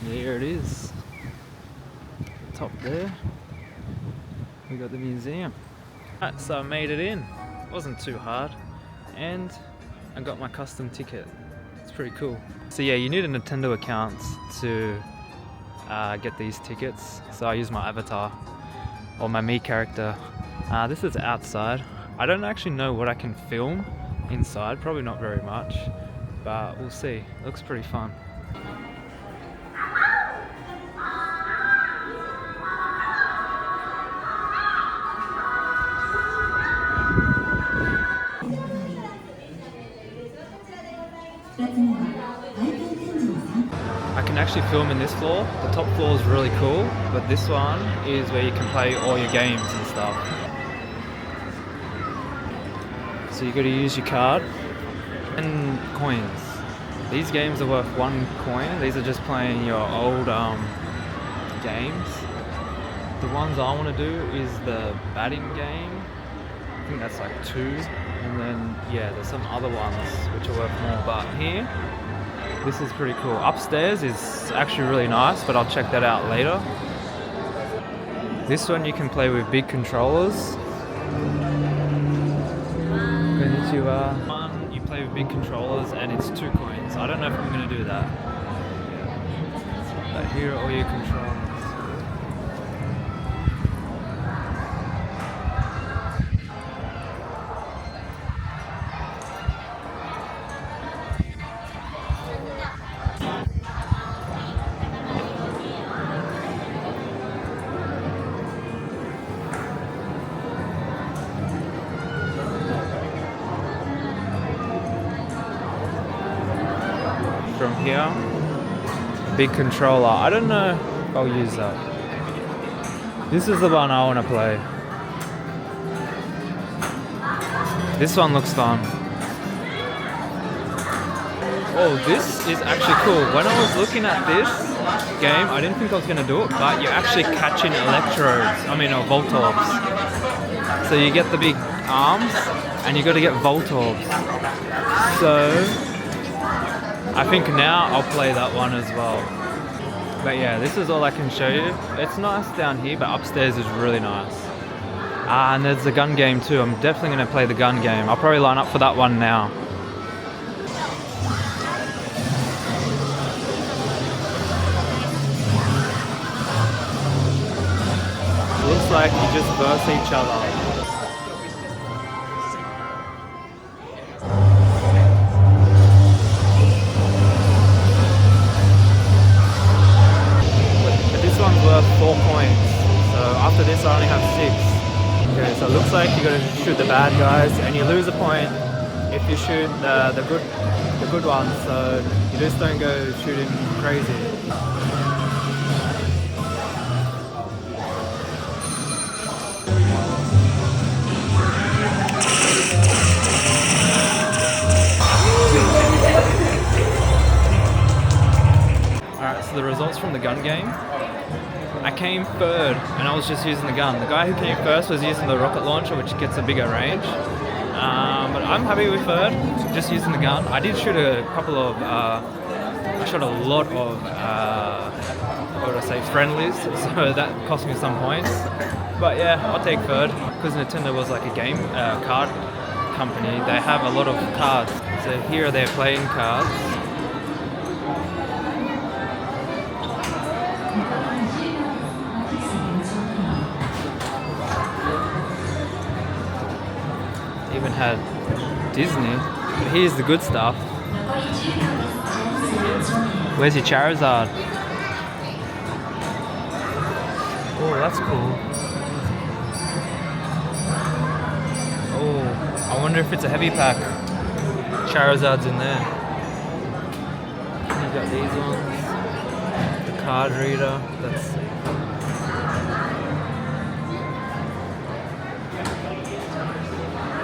Here it is. Top there. We got the museum. Right, so I made it in. It wasn't too hard. And I got my custom ticket. It's pretty cool. So yeah, you need a Nintendo account to get these tickets. So I use my avatar or my Mii character. This is outside. I don't actually know what I can film inside. Probably not very much, but we'll see. It looks pretty fun. I can actually film in this floor. The top floor is really cool, but this one is where you can play all your games and stuff. So you got to use your card and coins. These games are worth 1 coin. These are just playing your old games. The ones I want to do is the batting game. I think that's like 2. And then yeah, there's some other ones which are worth more. But here, this is pretty cool. Upstairs is actually really nice, but I'll check that out later. This one you can play with big controllers. Konnichiwa. One, you play with big controllers and it's 2 coins. I don't know if I'm going to do that. But here are all your controllers. From here, big controller. I don't know if I'll use that. This is the one I want to play. This one looks fun. Oh, this is actually cool. When I was looking at this game, I didn't think I was going to do it, but you're actually catching electrodes. Or Voltorbs. So you get the big arms, and you got to get Voltorbs. So I think now I'll play that one as well. But yeah, this is all I can show you. It's nice down here, but upstairs is really nice. And there's the gun game too. I'm definitely going to play the gun game. I'll probably line up for that one now. Looks like you just verse each other. Worth 4 coins. So after this I only have 6. Okay, so it looks like you gotta shoot the bad guys and you lose a point if you shoot the good ones, so you just don't go shooting crazy. Alright, so the results from the gun game. I came 3rd and I was just using the gun. The guy who came 1st was using the rocket launcher, which gets a bigger range. But I'm happy with 3rd, just using the gun. I did shoot a couple of, I shot a lot of, friendlies, so that cost me some points. But yeah, I'll take 3rd, because Nintendo was like a game card company. They have a lot of cards. So here are their playing cards. Even had Disney, but here's the good stuff. Where's your Charizard? Oh, that's cool. Oh, I wonder if it's a heavy pack. Charizard's in there. You got these ones. The card reader. Let's see.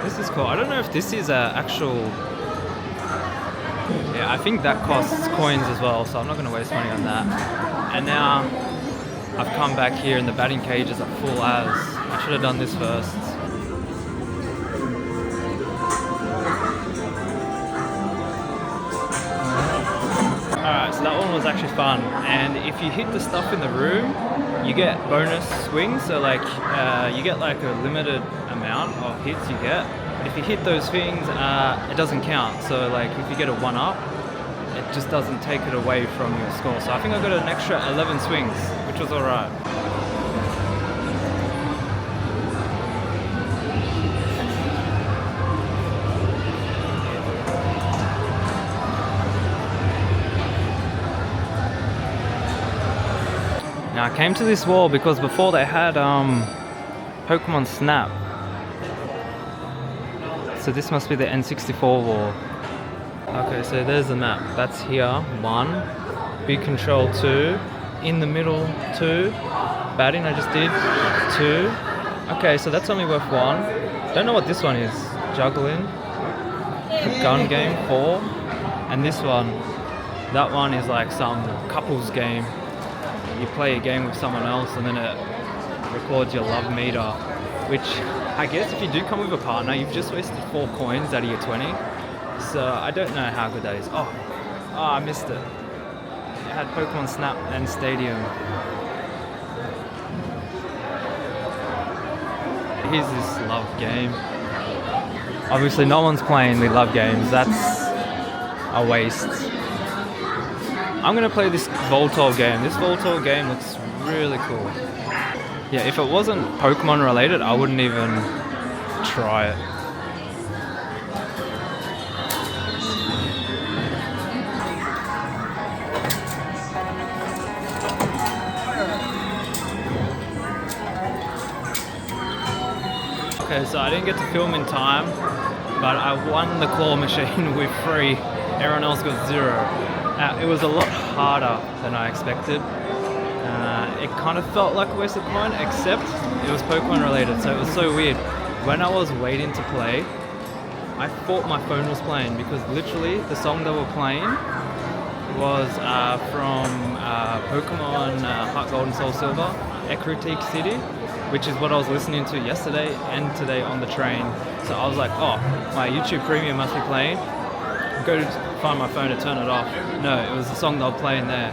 This is cool. I don't know if this is a actual. Yeah, I think that costs coins as well, so I'm not going to waste money on that. And now I've come back here and the batting cages are full as. I should have done this first. Alright, so that one was actually fun. And if you hit the stuff in the room, you get bonus swings. So like you get like a limited amount of hits you get. But if you hit those things, it doesn't count. So like if you get a 1-up, it just doesn't take it away from your score. So I think I got an extra 11 swings, which was alright. Now I came to this wall because before they had Pokemon Snap. So this must be the N64 wall. Okay, so there's the map. That's here, 1. Big control, 2. In the middle, 2. Batting I just did, 2. Okay, so that's only worth 1. Don't know what this one is. Juggling. Gun game, 4. And this one, that one is like some couples game. You play a game with someone else and then it records your love meter, which I guess if you do come with a partner, you've just wasted 4 coins out of your 20. So I don't know how good that is. Oh, I missed it. It had Pokemon Snap and Stadium. Here's this love game. Obviously no one's playing the love games. That's a waste. I'm gonna play this Voltorb game. This Voltorb game looks really cool. Yeah, if it wasn't Pokemon related, I wouldn't even try it. Okay, so I didn't get to film in time, but I won the claw machine with 3. Everyone else got 0. It was a lot harder than I expected. It kind of felt like a waste of coin, except it was Pokemon related, so it was so weird. When I was waiting to play, I thought my phone was playing because literally the song they were playing was from Pokemon Heart Gold and Soul Silver, Ecruteak City, which is what I was listening to yesterday and today on the train. So I was like, oh, my YouTube Premium must be playing. Go to find my phone to turn it off. No, it was the song they were playing there.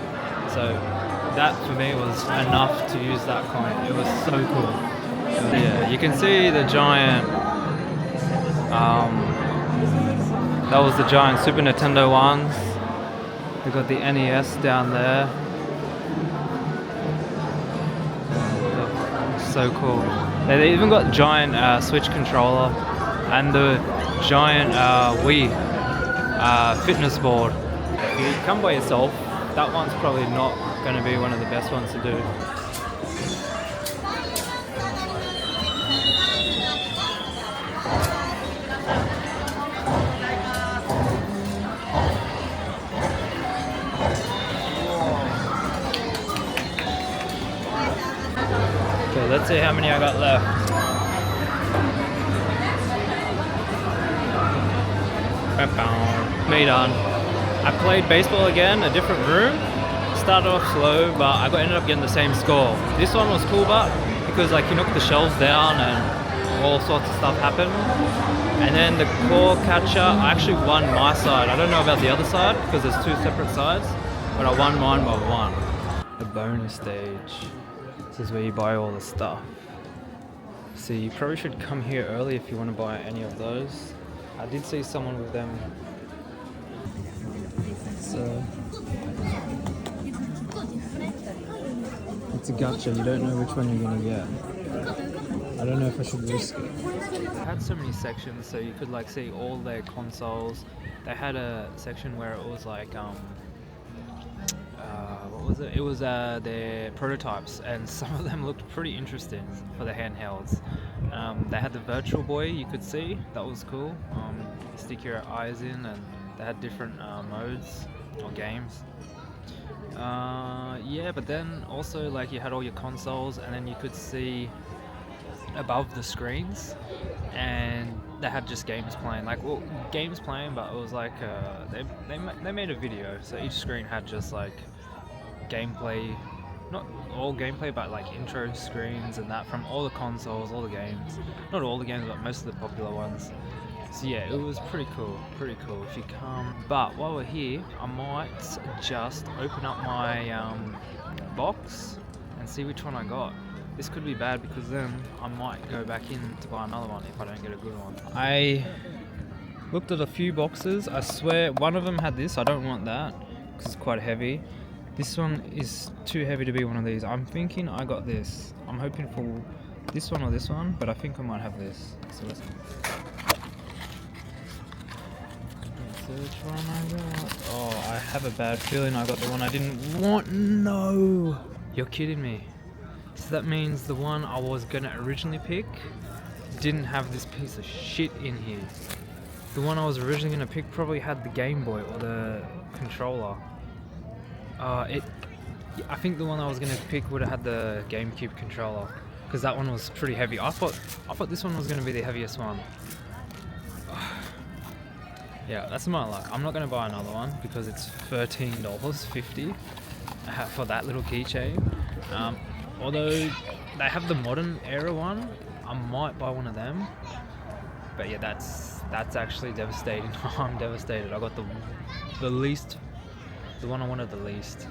So that for me was enough to use that coin. It was so cool. Yeah, you can see the giant. That was the giant Super Nintendo ones. They got the NES down there. So cool. They even got giant Switch controller and the giant Wii fitness board. If you come by yourself, that one's probably not going to be one of the best ones to do. Okay, let's see how many I got left. Me done. I played baseball again, a different room. Started off slow, but I ended up getting the same score. This one was cool, but because like you knock the shelves down and all sorts of stuff happened. And then the claw catcher, I actually won my side. I don't know about the other side because there's 2 separate sides, but I won mine by 1. The bonus stage. This is where you buy all the stuff. So you probably should come here early if you want to buy any of those. I did see someone with them. So it's a gacha, you don't know which one you're gonna get. I don't know if I should risk it. I had so many sections, so you could like see all their consoles. They had a section where it was like what was it? It was their prototypes, and some of them looked pretty interesting for the handhelds. They had the Virtual Boy you could see, that was cool. You stick your eyes in, and they had different modes or games. Yeah, but then also like you had all your consoles, and then you could see above the screens, and they had just games playing. Like, well, games playing, but it was like they made a video, so each screen had just like gameplay, not all gameplay, but like intro screens and that from all the consoles, all the games. Not all the games, but most of the popular ones. So yeah, it was pretty cool if you come. But while we're here, I might just open up my box and see which one I got. This could be bad because then I might go back in to buy another one if I don't get a good one. I looked at a few boxes. I swear one of them had this. I don't want that because it's quite heavy. This one is too heavy to be one of these. I'm thinking I got this. I'm hoping for this one or this one, but I think I might have this. So let's see which one I got. Oh, I have a bad feeling I got the one I didn't want. No! You're kidding me. So that means the one I was gonna originally pick didn't have this piece of shit in here. The one I was originally gonna pick probably had the Game Boy or the controller. I think the one I was gonna pick would have had the GameCube controller because that one was pretty heavy. I thought this one was gonna be the heaviest one. Yeah, that's my luck. I'm not gonna buy another one because it's $13.50 for that little keychain. Although they have the modern era one, I might buy one of them. But yeah, that's actually devastating. I'm devastated. I got the least, the one I wanted the least.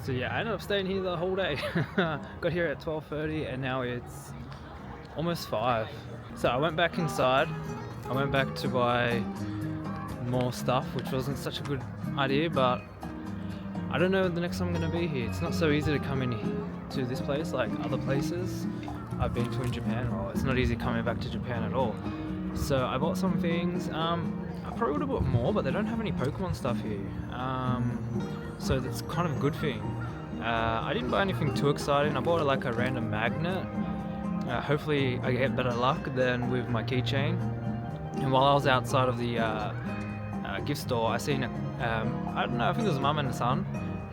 So yeah, I ended up staying here the whole day. Got here at 12:30 and now it's almost 5. So I went back inside. I went back to buy more stuff, which wasn't such a good idea, but I don't know the next time I'm going to be here. It's not so easy to come in to this place like other places I've been to in Japan. Well, it's not easy coming back to Japan at all. So I bought some things. I probably would have bought more, but they don't have any Pokemon stuff here. So that's kind of a good thing. I didn't buy anything too exciting. I bought like a random magnet. Hopefully I get better luck than with my keychain. And while I was outside of the gift store, I seen I don't know, I think it was mum and a son,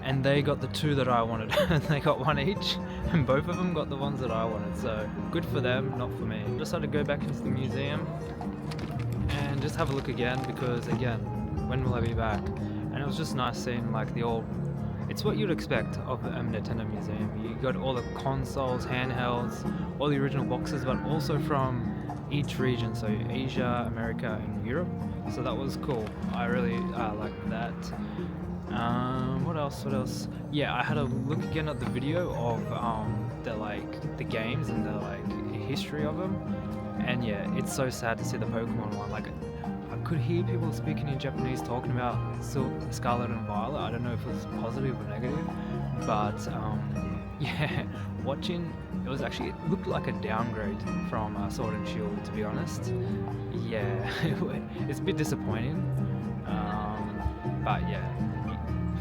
and they got the 2 that I wanted. They got one each, and both of them got the ones that I wanted. So good for them, not for me. Decided to go back into the museum and just have a look again because again, when will I be back? And it was just nice seeing like the old. It's what you'd expect of a Nintendo museum. You got all the consoles, handhelds, all the original boxes, but also from each region, so Asia, America, and Europe. So that was cool. I really liked that. What else? Yeah, I had a look again at the video of the games and the history of them. And yeah, it's so sad to see the Pokemon one. Like, I could hear people speaking in Japanese talking about Scarlet and Violet. I don't know if it was positive or negative, but yeah, watching. It looked like a downgrade from Sword and Shield, to be honest. Yeah, it's a bit disappointing. But yeah,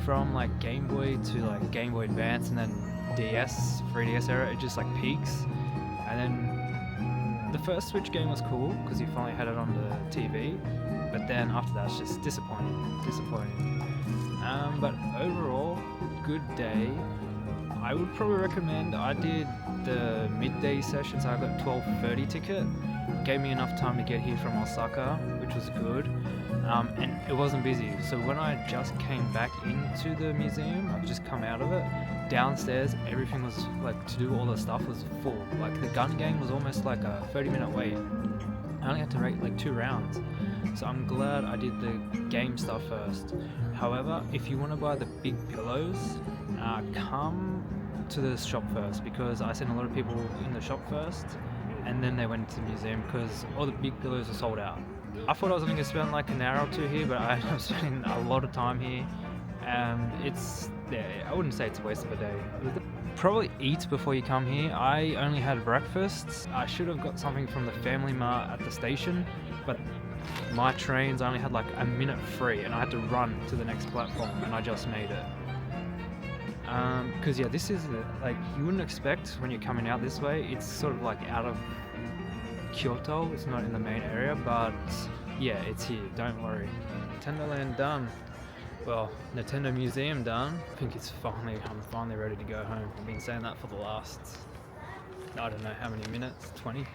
from like Game Boy to like Game Boy Advance and then DS, 3DS era, it just like peaks. And then the first Switch game was cool because you finally had it on the TV. But then after that, it's just disappointing. But overall, good day. I would probably recommend. I did the midday session, so I got 12:30 ticket. Gave me enough time to get here from Osaka, which was good. And it wasn't busy. So when I just came back into the museum, I've just come out of it. Downstairs, everything was like to do all the stuff was full. Like the gun game was almost like a 30-minute wait. I only had to rate like 2 rounds. So I'm glad I did the game stuff first. However, if you want to buy the big pillows, come to the shop first because I seen a lot of people in the shop first and then they went to the museum because all the big pillows were sold out. I thought I was going to spend like an hour or 2 here, but I ended up spending a lot of time here. And I wouldn't say it's a waste of a day. Probably eat before you come here. I only had breakfast. I should have got something from the Family Mart at the station, but my trains only had like a minute free and I had to run to the next platform and I just made it. Because yeah, this is like you wouldn't expect when you're coming out this way. It's sort of like out of Kyoto. It's not in the main area, but yeah, it's here. Don't worry. Nintendo Land done. Well, Nintendo Museum done. I think I'm finally ready to go home. I've been saying that for the last, I don't know how many minutes, 20?